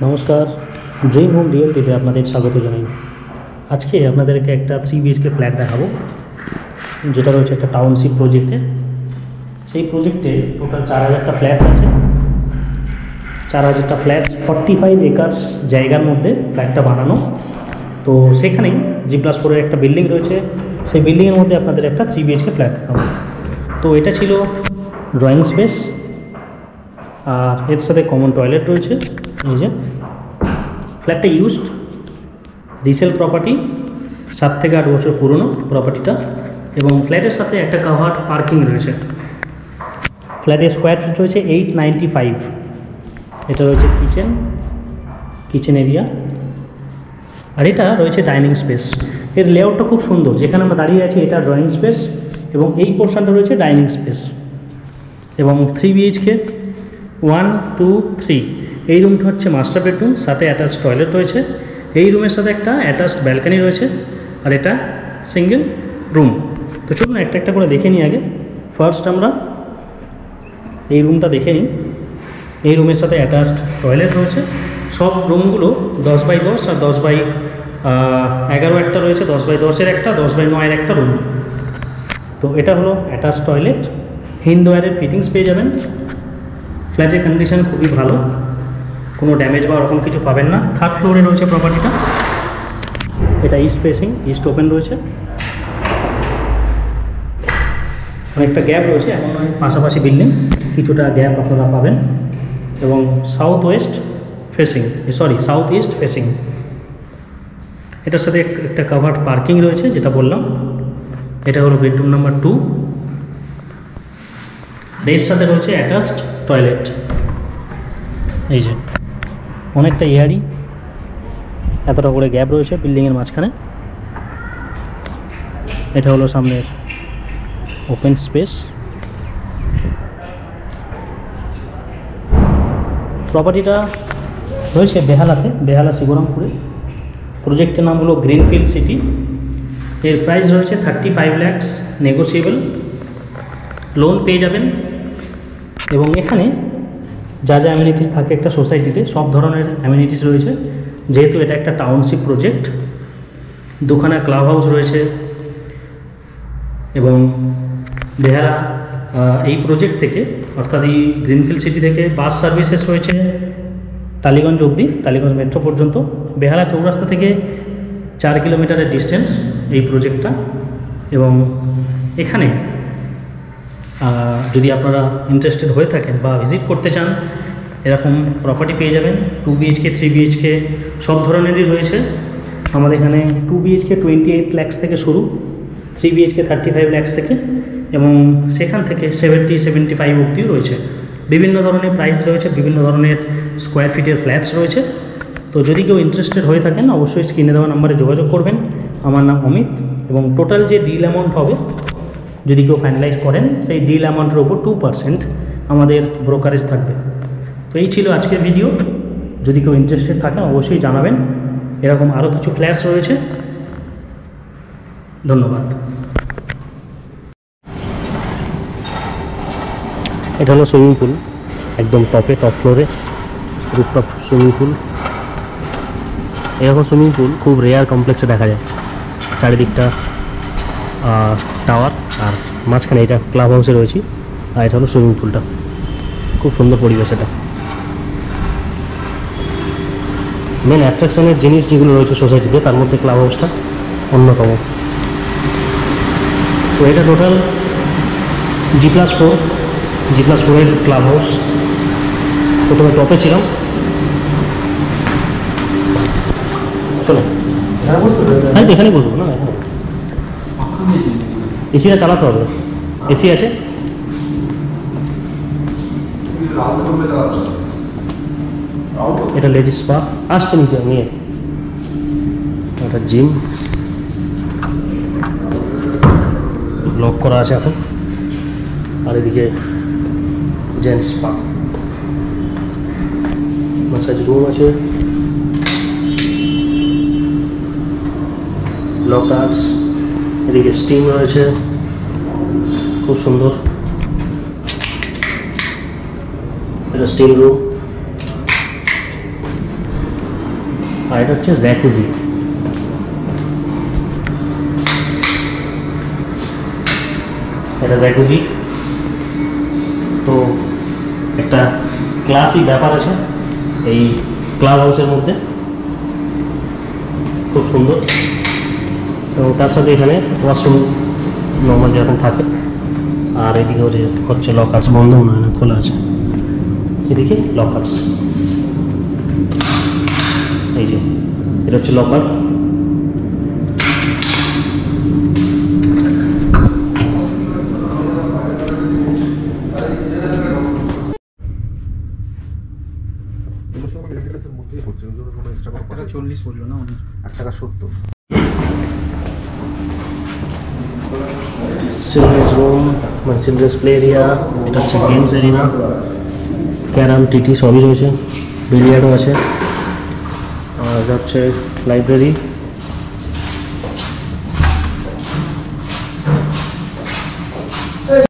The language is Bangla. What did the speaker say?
নমস্কার, ড্রিম হোম রিয়েলটিতে আপনাদের স্বাগত জানাই। আজকে আপনাদেরকে একটা 3 BHK ফ্ল্যাট দেখাবো, যেটা রয়েছে একটা টাউনশিপ প্রজেক্টে। সেই প্রজেক্টে টোটাল 4000টা ফ্ল্যাটস আছে। 4000টা ফ্ল্যাটস 45 একর্স জায়গার মধ্যে ফ্ল্যাটটা বানানো। তো সেখানেই G+4-এর একটা বিল্ডিং রয়েছে, সেই বিল্ডিংয়ের মধ্যে আপনাদের একটা 3 BHK ফ্ল্যাট দেখাবো। তো এটা ছিল ড্রয়িং স্পেস, আর এর সাথে কমন টয়লেট রয়েছে। এই যে ফ্ল্যাটটা ইউজড রিসেল প্রপার্টি, 7 থেকে 8 বছর পুরনো প্রপার্টিটা, এবং ফ্ল্যাটের সাথে একটা কাভার্ড পার্কিং রয়েছে। ফ্ল্যাটের স্কোয়ার ফিট রয়েছে 895। এটা রয়েছে কিচেন এরিয়া, আর এটা রয়েছে ডাইনিং স্পেস। এর লেআউটটা খুব সুন্দর, যেখানে আমরা দাঁড়িয়ে আছি এটা ড্রয়িং স্পেস এবং এই পোর্শনটা রয়েছে ডাইনিং স্পেস। এবং 3 BHK 1, 2, 3 এই রুমটা হচ্ছে মাস্টার বেডরুম, সাথে অ্যাটাচ টয়লেট রয়েছে। এই রুমের সাথে একটা অ্যাটাচড ব্যালকানি রয়েছে, আর এটা সিঙ্গেল রুম। তো চলুন একটা একটা করে দেখে নিই। আগে ফার্স্ট আমরা এই রুমটা দেখে নিই। এই রুমের সাথে অ্যাটাচড টয়লেট রয়েছে। সব রুমগুলো 10x10 আর 10x11 একটা রয়েছে, 10x10-এর একটা, 10x9-এর একটা রুম। তো এটা হলো অ্যাটাচড টয়লেট, হিন্ডওয়্যারের ফিটিংস পেয়ে যাবেন। ফ্ল্যাটের কন্ডিশন খুবই ভালো, কোনো ড্যামেজ বা ওরকম কিছু পাবেন না। 3rd ফ্লোরে রয়েছে প্রপার্টিটা। এটা ইস্ট ফেসিং, ইস্ট ওপেন রয়েছে, অনেকটা গ্যাপ রয়েছে, এমন নয় পাশাপাশি বিল্ডিং, কিছুটা গ্যাপ আপনারা পাবেন। এবং সাউথ ইস্ট ফেসিং। এটার সাথে একটা কাভার্ড পার্কিং রয়েছে, যেটা বললাম। এটা হলো বেডরুম নাম্বার 2। এর সাথে রয়েছে অ্যাটাচড টয়লেট। এই যে অনেকটা এয়ারি, এতটা করে গ্যাপ রয়েছে বিল্ডিংয়ের মাঝখানে। এটা হলো সামনের ওপেন স্পেস। প্রপার্টিটা রয়েছে বেহালা শিবরামপুরে। প্রজেক্টের নাম হলো গ্রিনফিল্ড সিটি। এর প্রাইস রয়েছে 35 lakhs, নেগোসিয়েবল, লোন পেয়ে যাবেন। এবং এখানে যা যা অ্যামিনিটিস থাকে একটা সোসাইটিতে, সব ধরনের অ্যামিনিটিস রয়েছে। যেহেতু এটা একটা টাউনশিপ প্রজেক্ট, 2খানা ক্লাব হাউস রয়েছে। এবং বেহালা এই প্রজেক্ট থেকে, অর্থাৎ এই গ্রিনফিল্ড সিটি থেকে বাস সার্ভিসেস রয়েছে টালিগঞ্জ অবধি, টালিগঞ্জ মেট্রো পর্যন্ত। বেহালা চৌরাস্তা থেকে 4 কিলোমিটারের ডিস্টেন্স এই প্রজেক্টটা। এবং এখানে যদি আপনারা ইন্টারেস্টেড হয়ে থাকেন বা ভিজিট করতে চান, এরকম প্রপার্টি পেয়ে যাবেন। 2 BHK 3 BHK সব ধরনেরই রয়েছে আমাদের এখানে। 2 BHK 28 lakhs থেকে শুরু, 3 BHK 35 lakhs থেকে, এবং সেখান থেকে 70-75 অবধিও রয়েছে। বিভিন্ন ধরনের প্রাইস রয়েছে, বিভিন্ন ধরনের স্কোয়ার ফিটের ফ্ল্যাটস রয়েছে। তো যদি কেউ ইন্টারেস্টেড হয়ে থাকেন, অবশ্যই স্ক্রিনে দেওয়া নাম্বারে যোগাযোগ করবেন। আমার নাম অমিত, এবং টোটাল যে ডিল অ্যামাউন্ট হবে, যদি কেউ ফাইনালাইজ করেন, সেই ডিল অ্যামাউন্টের ওপর 2% আমাদের ব্রোকারেজ থাকবে। তো এই ছিল আজকের ভিডিও। যদি কেউ ইন্টারেস্টেড থাকেন অবশ্যই জানাবেন। এরকম আরও কিছু ফ্ল্যাটস রয়েছে। ধন্যবাদ। এটা হলো সুইমিং পুল, একদম টপ ফ্লোরে রুফটপ সুইমিং পুল। এরকম সুইমিং পুল খুব রেয়ার কমপ্লেক্সে দেখা যায়। চারিদিকটা টাওয়ার, আর মাঝখানে এটা ক্লাব হাউসে রয়েছে। আর এটা হলো সুইমিং পুলটা, খুব সুন্দর পরিবেশ। এটা মেন অ্যাট্রাকশনের জিনিস যেগুলো রয়েছে সোসাইটিতে, তার মধ্যে ক্লাব হাউসটা অন্যতম। তো এটা টোটাল G+4-এর ক্লাব হাউস। প্রথমে টপে ছিলাম। চলো হ্যাঁ, এখানে বসবো না, এসিটা চালাতে হবে। এসি আছে। এটা লেডিস স্পা, আসছে নিচে নিয়ে। এটা জিম, লক করা আছে এখন। আর এদিকে জেন্টস স্পা, ম্যাসাজ রুম আছে, লকার্স, এদিকে স্টিম রয়েছে, খুব সুন্দর। এটা স্টিম রুম। আর এটা হচ্ছে জ্যাকুজি। এটা জ্যাকুজি। তো একটা ক্লাসিক ব্যাপার আছে এই ক্লাব হাউসের মধ্যে, খুব সুন্দর। এবং তার সাথে এখানে ওয়াশরুম নর্মাল যেরকম থাকে। আর এদিকে হচ্ছে লকার্স, বন্ধ মনে হয় না, খোলা আছে। এদিকে লকার্স, এই যে এটা হচ্ছে লকার। $40 বললো না, $8.70। চিলড্রেন্স রুম, মানে চিলড্রেন্স প্লে এরিয়া। এটা হচ্ছে গেমস এরিয়া, ক্যারাম, টিটি সবই রয়েছে, বিলিয়ার্ডও আছে। আর এটা হচ্ছে লাইব্রেরি।